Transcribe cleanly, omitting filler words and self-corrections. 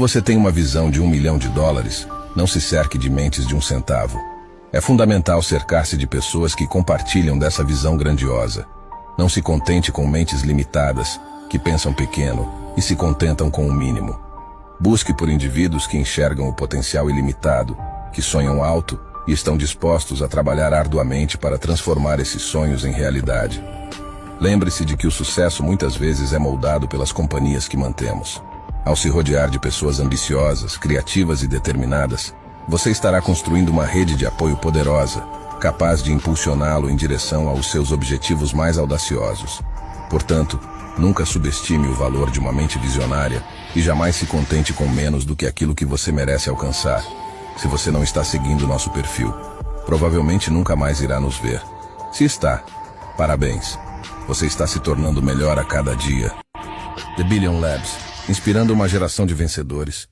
você tem uma visão de $1 milhão, não se cerque de mentes de 1 centavo. É fundamental cercar-se de pessoas que compartilham dessa visão grandiosa. Não se contente com mentes limitadas, que pensam pequeno e se contentam com o mínimo. Busque por indivíduos que enxergam o potencial ilimitado, que sonham alto e estão dispostos a trabalhar arduamente para transformar esses sonhos em realidade. Lembre-se de que o sucesso muitas vezes é moldado pelas companhias que mantemos. Ao se rodear de pessoas ambiciosas, criativas e determinadas, você estará construindo uma rede de apoio poderosa, capaz de impulsioná-lo em direção aos seus objetivos mais audaciosos. Portanto, nunca subestime o valor de uma mente visionária e jamais se contente com menos do que aquilo que você merece alcançar. Se você não está seguindo nosso perfil, provavelmente nunca mais irá nos ver. Se está, parabéns. Você está se tornando melhor a cada dia. The Billion Labs, inspirando uma geração de vencedores.